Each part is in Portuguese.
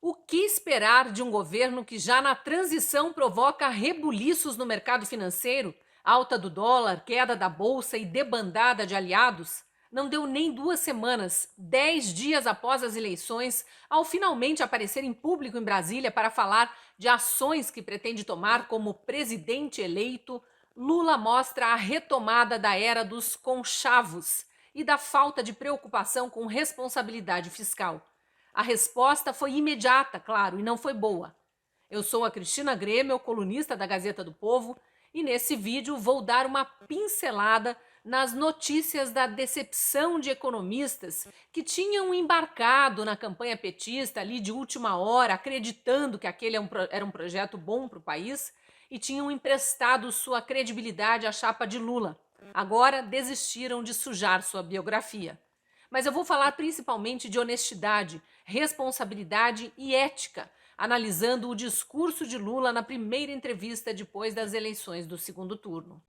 O que esperar de um governo que já na transição provoca rebuliços no mercado financeiro, alta do dólar, queda da bolsa e debandada de aliados? Não deu nem 2 semanas, 10 dias após as eleições, ao finalmente aparecer em público em Brasília para falar de ações que pretende tomar como presidente eleito, Lula mostra a retomada da era dos conchavos e da falta de preocupação com responsabilidade fiscal. A resposta foi imediata, claro, e não foi boa. Eu sou a Cristina Grêmio, colunista da Gazeta do Povo, e nesse vídeo vou dar uma pincelada nas notícias da decepção de economistas que tinham embarcado na campanha petista ali de última hora, acreditando que aquele era um projeto bom para o país e tinham emprestado sua credibilidade à chapa de Lula. Agora desistiram de sujar sua biografia. Mas eu vou falar principalmente de honestidade, responsabilidade e ética, analisando o discurso de Lula na primeira entrevista depois das eleições do segundo turno.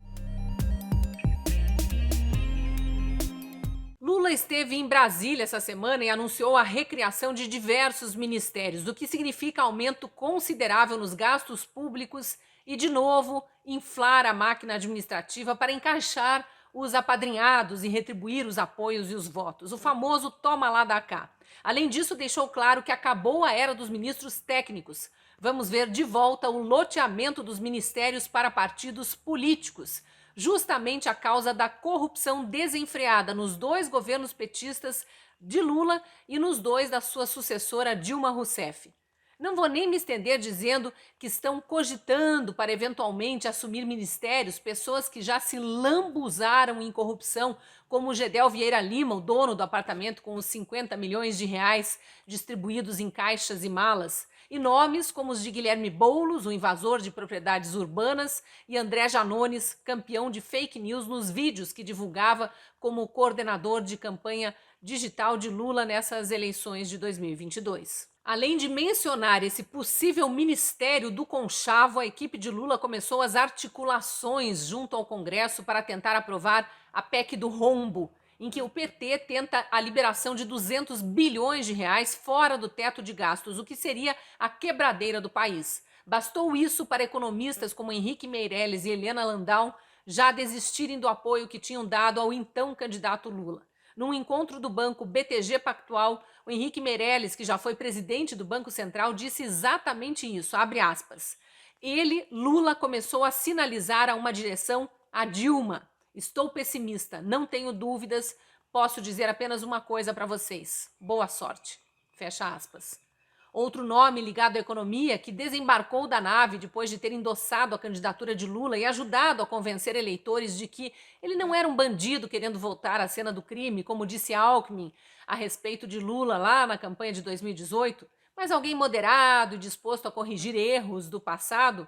Lula esteve em Brasília essa semana e anunciou a recriação de diversos ministérios, o que significa aumento considerável nos gastos públicos e, de novo, inflar a máquina administrativa para encaixar os apadrinhados e retribuir os apoios e os votos, o famoso toma lá da cá. Além disso, deixou claro que acabou a era dos ministros técnicos. Vamos ver de volta o loteamento dos ministérios para partidos políticos, justamente a causa da corrupção desenfreada nos 2 governos petistas de Lula e nos 2 da sua sucessora Dilma Rousseff. Não vou nem me estender dizendo que estão cogitando para eventualmente assumir ministérios pessoas que já se lambuzaram em corrupção, como o Gedel Vieira Lima, o dono do apartamento com os 50 milhões de reais distribuídos em caixas e malas, e nomes como os de Guilherme Boulos, o invasor de propriedades urbanas, e André Janones, campeão de fake news nos vídeos que divulgava como coordenador de campanha digital de Lula nessas eleições de 2022. Além de mencionar esse possível ministério do conchavo, a equipe de Lula começou as articulações junto ao Congresso para tentar aprovar a PEC do rombo, em que o PT tenta a liberação de 200 bilhões de reais fora do teto de gastos, o que seria a quebradeira do país. Bastou isso para economistas como Henrique Meirelles e Helena Landau já desistirem do apoio que tinham dado ao então candidato Lula. Num encontro do banco BTG Pactual, o Henrique Meirelles, que já foi presidente do Banco Central, disse exatamente isso, abre aspas. Ele, Lula, começou a sinalizar a uma direção a Dilma. Estou pessimista, não tenho dúvidas, posso dizer apenas uma coisa para vocês. Boa sorte. Fecha aspas. Outro nome ligado à economia que desembarcou da nave depois de ter endossado a candidatura de Lula e ajudado a convencer eleitores de que ele não era um bandido querendo voltar à cena do crime, como disse Alckmin a respeito de Lula lá na campanha de 2018, mas alguém moderado e disposto a corrigir erros do passado,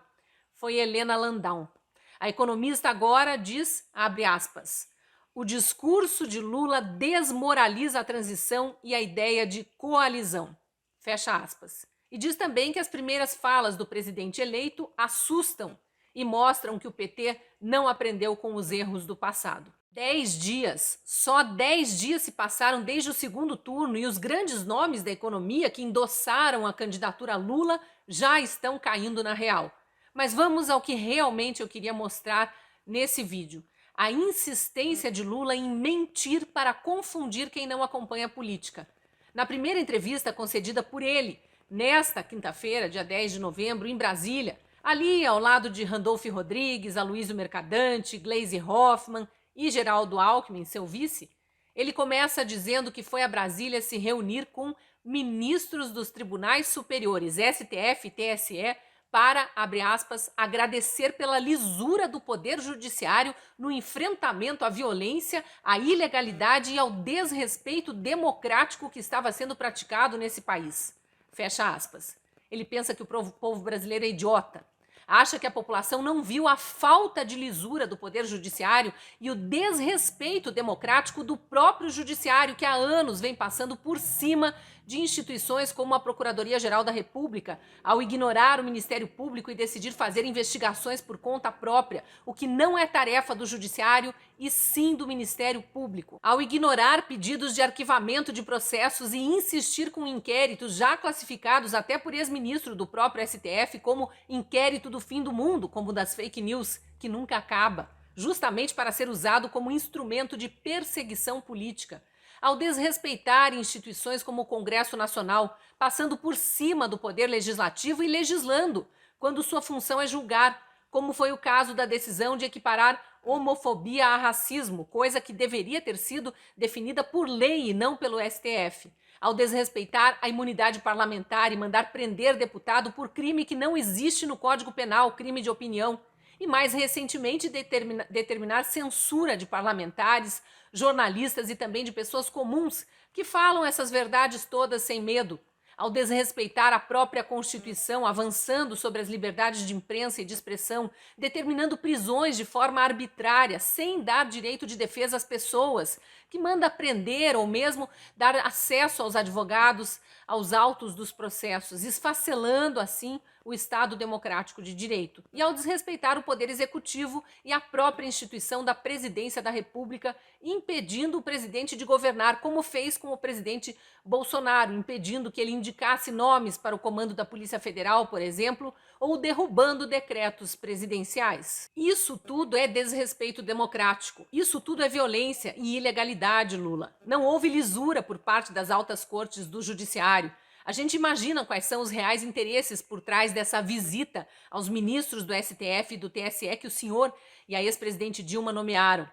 foi Helena Landau. A economista agora diz, abre aspas, o discurso de Lula desmoraliza a transição e a ideia de coalizão. Fecha aspas. E diz também que as primeiras falas do presidente eleito assustam e mostram que o PT não aprendeu com os erros do passado. 10 dias, só 10 dias se passaram desde o segundo turno e os grandes nomes da economia que endossaram a candidatura Lula já estão caindo na real. Mas vamos ao que realmente eu queria mostrar nesse vídeo. A insistência de Lula em mentir para confundir quem não acompanha a política. Na primeira entrevista concedida por ele, nesta quinta-feira, dia 10 de novembro, em Brasília, ali ao lado de Randolph Rodrigues, Aloysio Mercadante, Gleisi Hoffmann e Geraldo Alckmin, seu vice, ele começa dizendo que foi a Brasília se reunir com ministros dos tribunais superiores, STF e TSE, para, abre aspas, agradecer pela lisura do Poder Judiciário no enfrentamento à violência, à ilegalidade e ao desrespeito democrático que estava sendo praticado nesse país. Fecha aspas. Ele pensa que o povo brasileiro é idiota. Acha que a população não viu a falta de lisura do Poder Judiciário e o desrespeito democrático do próprio Judiciário, que há anos vem passando por cima de instituições como a Procuradoria-Geral da República, ao ignorar o Ministério Público e decidir fazer investigações por conta própria, o que não é tarefa do Judiciário e sim do Ministério Público, ao ignorar pedidos de arquivamento de processos e insistir com inquéritos já classificados até por ex-ministro do próprio STF como inquérito do fim do mundo, como o das fake news, que nunca acaba, justamente para ser usado como instrumento de perseguição política, ao desrespeitar instituições como o Congresso Nacional, passando por cima do poder legislativo e legislando, quando sua função é julgar, como foi o caso da decisão de equiparar homofobia a racismo, coisa que deveria ter sido definida por lei e não pelo STF, ao desrespeitar a imunidade parlamentar e mandar prender deputado por crime que não existe no Código Penal, crime de opinião, e mais recentemente determinar censura de parlamentares, jornalistas e também de pessoas comuns que falam essas verdades todas sem medo, ao desrespeitar a própria Constituição, avançando sobre as liberdades de imprensa e de expressão, determinando prisões de forma arbitrária, sem dar direito de defesa às pessoas, que manda prender ou mesmo dar acesso aos advogados, aos autos dos processos, esfacelando assim o Estado democrático de direito, e ao desrespeitar o Poder Executivo e a própria instituição da Presidência da República, impedindo o presidente de governar, como fez com o presidente Bolsonaro, impedindo que ele indicasse nomes para o comando da Polícia Federal, por exemplo, ou derrubando decretos presidenciais. Isso tudo é desrespeito democrático, isso tudo é violência e ilegalidade, Lula. Não houve lisura por parte das altas cortes do Judiciário. A gente imagina quais são os reais interesses por trás dessa visita aos ministros do STF e do TSE que o senhor e a ex-presidente Dilma nomearam.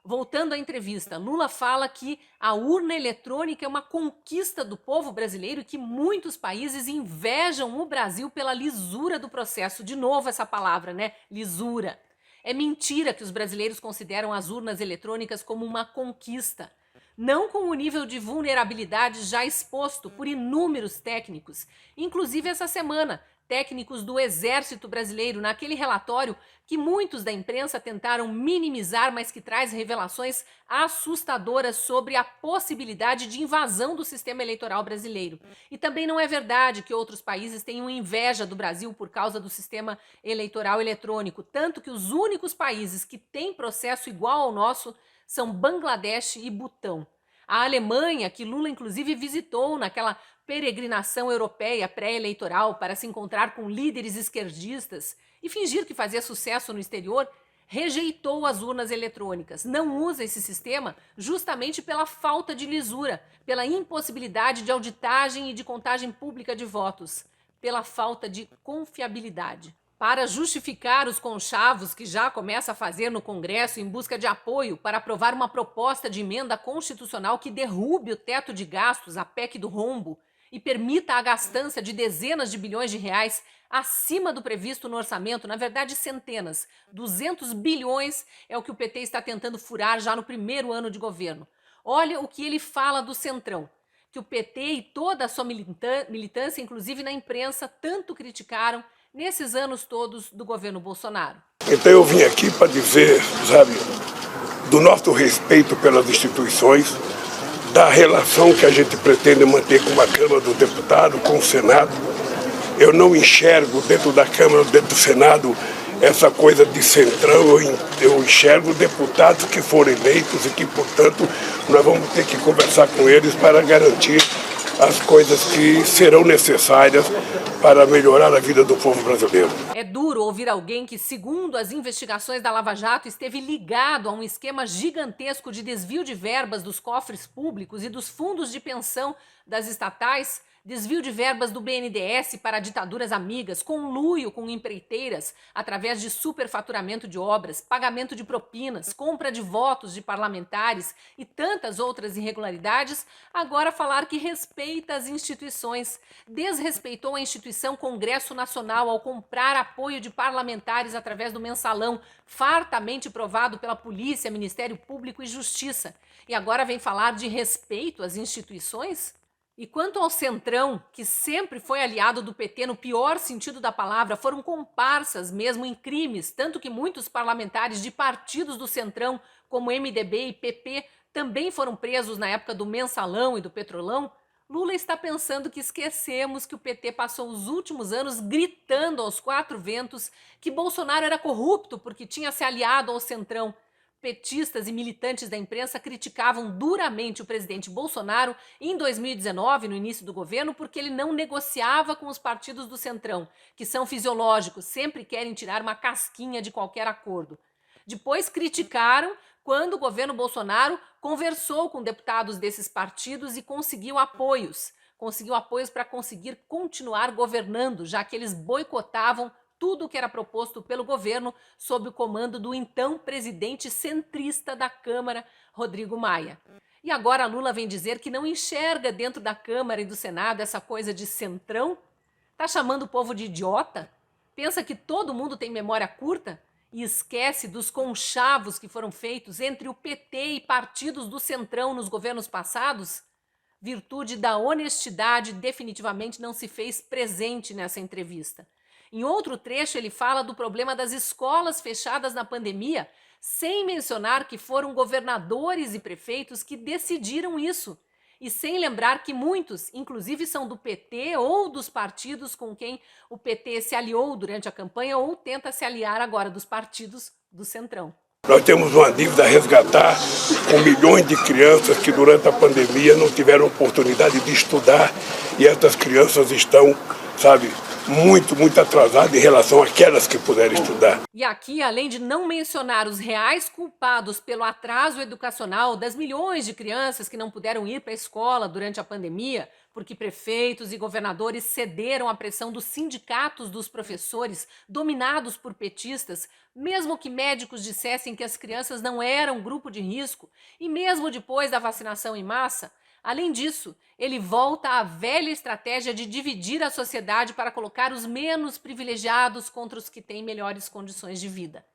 Voltando à entrevista, Lula fala que a urna eletrônica é uma conquista do povo brasileiro e que muitos países invejam o Brasil pela lisura do processo. De novo essa palavra, né? Lisura. É mentira que os brasileiros consideram as urnas eletrônicas como uma conquista. Não com o nível de vulnerabilidade já exposto por inúmeros técnicos, inclusive essa semana, técnicos do Exército Brasileiro, naquele relatório que muitos da imprensa tentaram minimizar, mas que traz revelações assustadoras sobre a possibilidade de invasão do sistema eleitoral brasileiro. E também não é verdade que outros países tenham inveja do Brasil por causa do sistema eleitoral eletrônico, tanto que os únicos países que têm processo igual ao nosso são Bangladesh e Butão. A Alemanha, que Lula inclusive visitou naquela peregrinação europeia pré-eleitoral para se encontrar com líderes esquerdistas e fingir que fazia sucesso no exterior, rejeitou as urnas eletrônicas. Não usa esse sistema justamente pela falta de lisura, pela impossibilidade de auditagem e de contagem pública de votos, pela falta de confiabilidade. Para justificar os conchavos que já começa a fazer no Congresso em busca de apoio para aprovar uma proposta de emenda constitucional que derrube o teto de gastos, a PEC do rombo, e permita a gastança de dezenas de bilhões de reais acima do previsto no orçamento, na verdade centenas, 200 bilhões é o que o PT está tentando furar já no primeiro ano de governo. Olha o que ele fala do Centrão, que o PT e toda a sua militância, inclusive na imprensa, tanto criticaram nesses anos todos do governo Bolsonaro. Então eu vim aqui para dizer, sabe, do nosso respeito pelas instituições, da relação que a gente pretende manter com a Câmara dos Deputados, com o Senado. Eu não enxergo dentro da Câmara, dentro do Senado, essa coisa de centrão. Eu enxergo deputados que foram eleitos e que, portanto, nós vamos ter que conversar com eles para garantir as coisas que serão necessárias para melhorar a vida do povo brasileiro. É duro ouvir alguém que, segundo as investigações da Lava Jato, esteve ligado a um esquema gigantesco de desvio de verbas dos cofres públicos e dos fundos de pensão das estatais, desvio de verbas do BNDES para ditaduras amigas, conluio com empreiteiras através de superfaturamento de obras, pagamento de propinas, compra de votos de parlamentares e tantas outras irregularidades, agora falar que respeita as instituições, desrespeitou a instituição Congresso Nacional ao comprar apoio de parlamentares através do mensalão, fartamente provado pela polícia, Ministério Público e Justiça, e agora vem falar de respeito às instituições? E quanto ao Centrão, que sempre foi aliado do PT no pior sentido da palavra, foram comparsas mesmo em crimes, tanto que muitos parlamentares de partidos do Centrão, como MDB e PP, também foram presos na época do Mensalão e do Petrolão, Lula está pensando que esquecemos que o PT passou os últimos anos gritando aos quatro ventos que Bolsonaro era corrupto porque tinha se aliado ao Centrão. Petistas e militantes da imprensa criticavam duramente o presidente Bolsonaro em 2019, no início do governo, porque ele não negociava com os partidos do Centrão, que são fisiológicos, sempre querem tirar uma casquinha de qualquer acordo. Depois criticaram quando o governo Bolsonaro conversou com deputados desses partidos e conseguiu apoios para conseguir continuar governando, já que eles boicotavam tudo o que era proposto pelo governo sob o comando do então presidente centrista da Câmara, Rodrigo Maia. E agora Lula vem dizer que não enxerga dentro da Câmara e do Senado essa coisa de centrão? Tá chamando o povo de idiota? Pensa que todo mundo tem memória curta? E esquece dos conchavos que foram feitos entre o PT e partidos do Centrão nos governos passados? Virtude da honestidade definitivamente não se fez presente nessa entrevista. Em outro trecho, ele fala do problema das escolas fechadas na pandemia, sem mencionar que foram governadores e prefeitos que decidiram isso. E sem lembrar que muitos, inclusive, são do PT ou dos partidos com quem o PT se aliou durante a campanha ou tenta se aliar agora, dos partidos do Centrão. Nós temos uma dívida a resgatar com milhões de crianças que durante a pandemia não tiveram oportunidade de estudar e essas crianças estão, muito atrasadas em relação àquelas que puderam estudar. E aqui, além de não mencionar os reais culpados pelo atraso educacional das milhões de crianças que não puderam ir para a escola durante a pandemia, porque prefeitos e governadores cederam à pressão dos sindicatos dos professores, dominados por petistas, mesmo que médicos dissessem que as crianças não eram grupo de risco, e mesmo depois da vacinação em massa. Além disso, ele volta à velha estratégia de dividir a sociedade para colocar os menos privilegiados contra os que têm melhores condições de vida.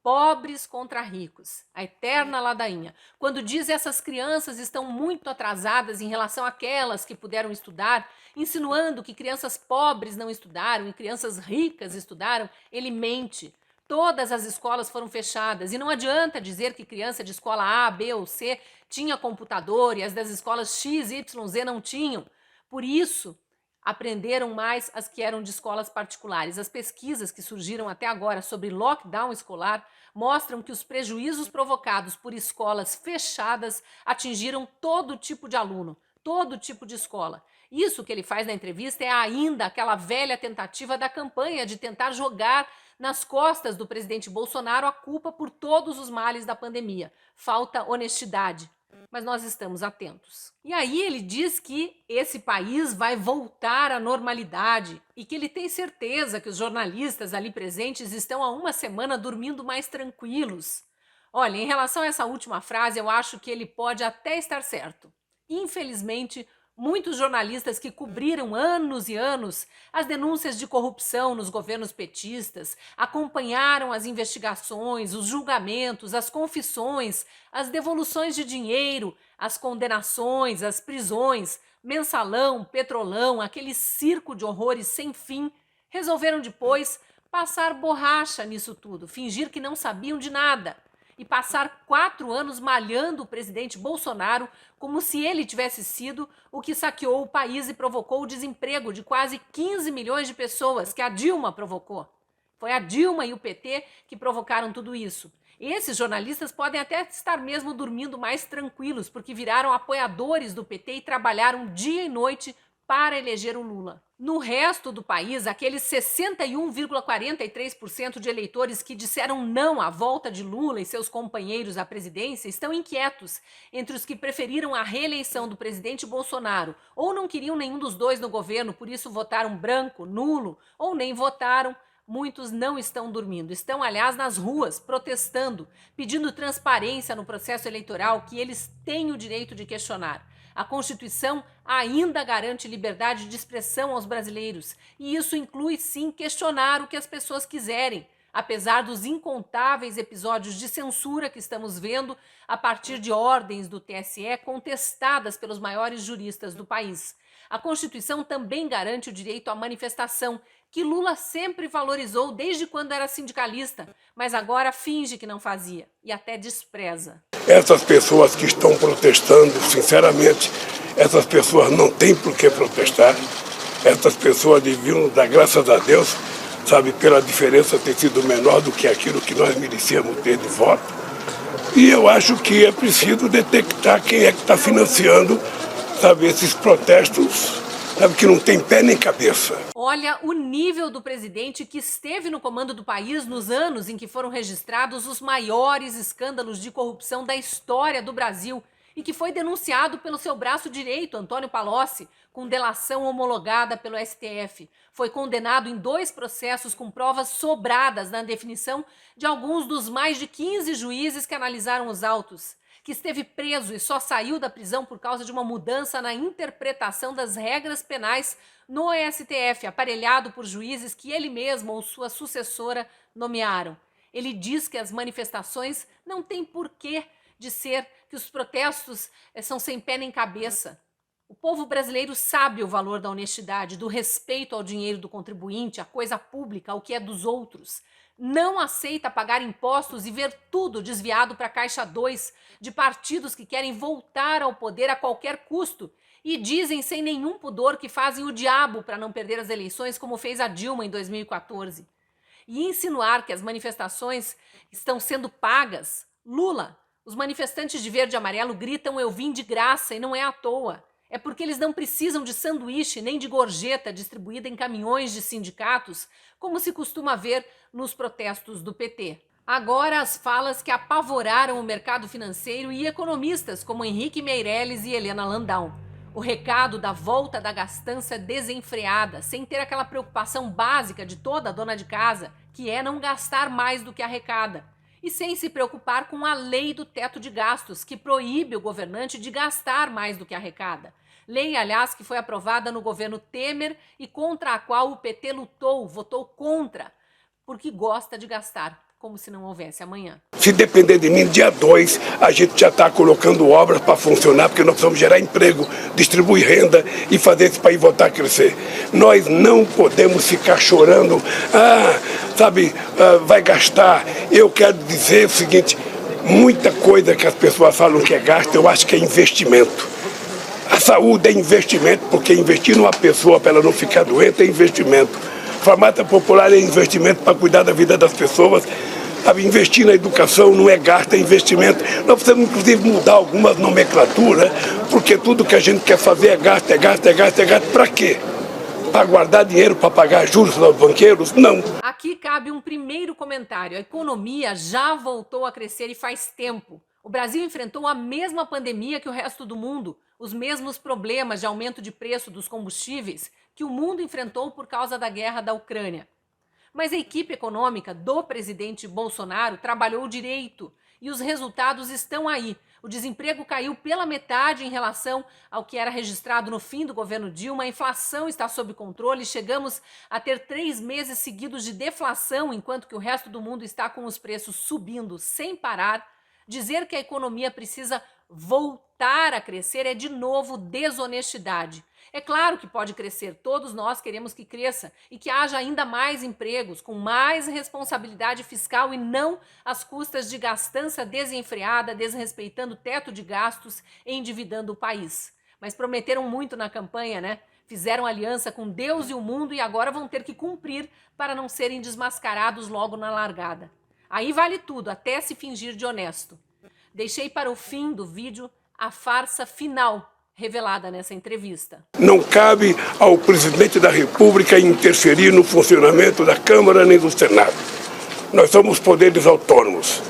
Pobres contra ricos, a eterna ladainha. Quando diz essas crianças estão muito atrasadas em relação àquelas que puderam estudar, insinuando que crianças pobres não estudaram e crianças ricas estudaram, ele mente. Todas as escolas foram fechadas e não adianta dizer que criança de escola A, B ou C tinha computador e as das escolas X, Y, Z não tinham. Por isso, aprenderam mais as que eram de escolas particulares. As pesquisas que surgiram até agora sobre lockdown escolar mostram que os prejuízos provocados por escolas fechadas atingiram todo tipo de aluno, todo tipo de escola. Isso que ele faz na entrevista é ainda aquela velha tentativa da campanha de tentar jogar nas costas do presidente Bolsonaro a culpa por todos os males da pandemia. Falta honestidade. Mas nós estamos atentos. E aí ele diz que esse país vai voltar à normalidade e que ele tem certeza que os jornalistas ali presentes estão há uma semana dormindo mais tranquilos. Olha, em relação a essa última frase, eu acho que ele pode até estar certo. Infelizmente, muitos jornalistas que cobriram anos e anos as denúncias de corrupção nos governos petistas, acompanharam as investigações, os julgamentos, as confissões, as devoluções de dinheiro, as condenações, as prisões, mensalão, petrolão, aquele circo de horrores sem fim, resolveram depois passar borracha nisso tudo, fingir que não sabiam de nada e passar 4 anos malhando o presidente Bolsonaro como se ele tivesse sido o que saqueou o país e provocou o desemprego de quase 15 milhões de pessoas que a Dilma provocou. Foi a Dilma e o PT que provocaram tudo isso. Esses jornalistas podem até estar mesmo dormindo mais tranquilos, porque viraram apoiadores do PT e trabalharam dia e noite para eleger o Lula. No resto do país, aqueles 61,43% de eleitores que disseram não à volta de Lula e seus companheiros à presidência estão inquietos entre os que preferiram a reeleição do presidente Bolsonaro ou não queriam nenhum dos dois no governo, por isso votaram branco, nulo ou nem votaram. Muitos não estão dormindo, estão, aliás, nas ruas, protestando, pedindo transparência no processo eleitoral que eles têm o direito de questionar. A Constituição ainda garante liberdade de expressão aos brasileiros, e isso inclui, sim, questionar o que as pessoas quiserem, apesar dos incontáveis episódios de censura que estamos vendo a partir de ordens do TSE contestadas pelos maiores juristas do país. A Constituição também garante o direito à manifestação, que Lula sempre valorizou desde quando era sindicalista, mas agora finge que não fazia e até despreza. Essas pessoas que estão protestando, sinceramente, Essas pessoas não têm por que protestar. Essas pessoas deviam dar graças a Deus, sabe, pela diferença ter sido menor do que aquilo que nós merecíamos ter de voto. E eu acho que é preciso detectar quem é que está financiando, sabe, esses protestos, sabe, que não tem pé nem cabeça. Olha o nível do presidente que esteve no comando do país nos anos em que foram registrados os maiores escândalos de corrupção da história do Brasil e que foi denunciado pelo seu braço direito, Antônio Palocci, com delação homologada pelo STF. Foi condenado em 2 processos com provas sobradas na definição de alguns dos mais de 15 juízes que analisaram os autos, que esteve preso e só saiu da prisão por causa de uma mudança na interpretação das regras penais no STF, aparelhado por juízes que ele mesmo ou sua sucessora nomearam. Ele diz que as manifestações não têm porquê de ser, que os protestos são sem pé nem cabeça. O povo brasileiro sabe o valor da honestidade, do respeito ao dinheiro do contribuinte, à coisa pública, ao que é dos outros. Não aceita pagar impostos e ver tudo desviado para a Caixa 2 de partidos que querem voltar ao poder a qualquer custo e dizem sem nenhum pudor que fazem o diabo para não perder as eleições, como fez a Dilma em 2014. E insinuar que as manifestações estão sendo pagas. Lula, os manifestantes de verde e amarelo gritam "eu vim de graça" e não é à toa. É porque eles não precisam de sanduíche nem de gorjeta distribuída em caminhões de sindicatos, como se costuma ver nos protestos do PT. Agora, as falas que apavoraram o mercado financeiro e economistas como Henrique Meirelles e Helena Landau. O recado da volta da gastança desenfreada, sem ter aquela preocupação básica de toda dona de casa, que é não gastar mais do que arrecada. E sem se preocupar com a lei do teto de gastos, que proíbe o governante de gastar mais do que arrecada. Lei, aliás, que foi aprovada no governo Temer e contra a qual o PT lutou, votou contra, porque gosta de gastar, como se não houvesse amanhã. Se depender de mim, dia 2, a gente já está colocando obras para funcionar, porque nós precisamos gerar emprego, distribuir renda e fazer esse país voltar a crescer. Nós não podemos ficar chorando, vai gastar. Eu quero dizer o seguinte, muita coisa que as pessoas falam que é gasto, eu acho que é investimento. A saúde é investimento, porque investir numa pessoa para ela não ficar doente é investimento. Farmácia popular é investimento para cuidar da vida das pessoas. Investir na educação não é gasto, é investimento. Nós precisamos, inclusive, mudar algumas nomenclaturas, porque tudo que a gente quer fazer é gasto, é gasto, é gasto, é gasto. Para quê? Para guardar dinheiro para pagar juros aos banqueiros? Não. Aqui cabe um primeiro comentário. A economia já voltou a crescer e faz tempo. O Brasil enfrentou a mesma pandemia que o resto do mundo, os mesmos problemas de aumento de preço dos combustíveis que o mundo enfrentou por causa da guerra da Ucrânia. Mas a equipe econômica do presidente Bolsonaro trabalhou direito e os resultados estão aí. O desemprego caiu pela metade em relação ao que era registrado no fim do governo Dilma, a inflação está sob controle, chegamos a ter 3 meses seguidos de deflação, enquanto que o resto do mundo está com os preços subindo sem parar. Dizer que a economia precisa voltar a crescer é de novo desonestidade. É claro que pode crescer, todos nós queremos que cresça e que haja ainda mais empregos, com mais responsabilidade fiscal e não às custas de gastança desenfreada, desrespeitando o teto de gastos e endividando o país. Mas prometeram muito na campanha, né? Fizeram aliança com Deus e o mundo e agora vão ter que cumprir para não serem desmascarados logo na largada. Aí vale tudo, até se fingir de honesto. Deixei para o fim do vídeo a farsa final revelada nessa entrevista. Não cabe ao presidente da República interferir no funcionamento da Câmara nem do Senado. Nós somos poderes autônomos.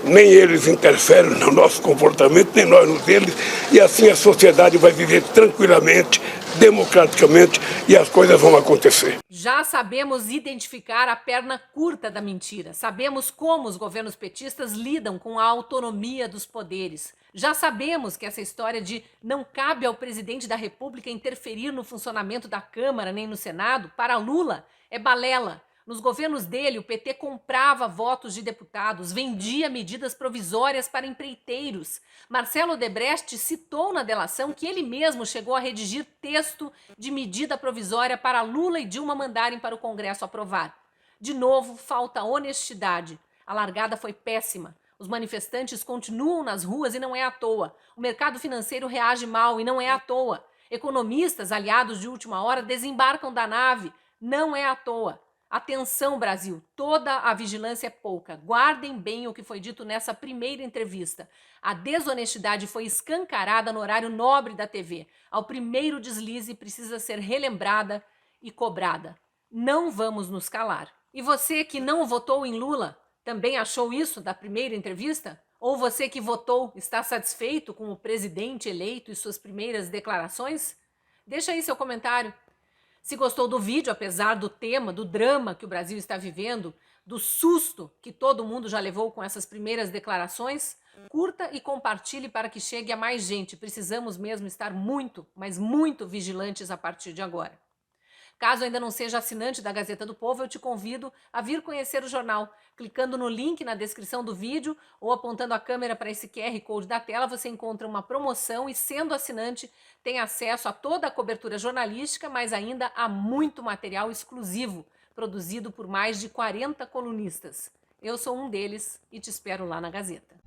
Nem eles interferem no nosso comportamento, nem nós no deles, e assim a sociedade vai viver tranquilamente, democraticamente, e as coisas vão acontecer. Já sabemos identificar a perna curta da mentira. Sabemos como os governos petistas lidam com a autonomia dos poderes. Já sabemos que essa história de não cabe ao presidente da República interferir no funcionamento da Câmara nem no Senado, para Lula, é balela. Nos governos dele, o PT comprava votos de deputados, vendia medidas provisórias para empreiteiros. Marcelo Odebrecht citou na delação que ele mesmo chegou a redigir texto de medida provisória para Lula e Dilma mandarem para o Congresso aprovar. De novo, falta honestidade. A largada foi péssima. Os manifestantes continuam nas ruas e não é à toa. O mercado financeiro reage mal e não é à toa. Economistas, aliados de última hora, desembarcam da nave. Não é à toa. Atenção, Brasil, toda a vigilância é pouca. Guardem bem o que foi dito nessa primeira entrevista. A desonestidade foi escancarada no horário nobre da TV. Ao primeiro deslize precisa ser relembrada e cobrada. Não vamos nos calar. E você que não votou em Lula, também achou isso da primeira entrevista? Ou você que votou está satisfeito com o presidente eleito e suas primeiras declarações? Deixa aí seu comentário. Se gostou do vídeo, apesar do tema, do drama que o Brasil está vivendo, do susto que todo mundo já levou com essas primeiras declarações, curta e compartilhe para que chegue a mais gente. Precisamos mesmo estar muito, mas muito vigilantes a partir de agora. Caso ainda não seja assinante da Gazeta do Povo, eu te convido a vir conhecer o jornal. Clicando no link na descrição do vídeo ou apontando a câmera para esse QR Code da tela, você encontra uma promoção e, sendo assinante, tem acesso a toda a cobertura jornalística, mas ainda a muito material exclusivo, produzido por mais de 40 colunistas. Eu sou um deles e te espero lá na Gazeta.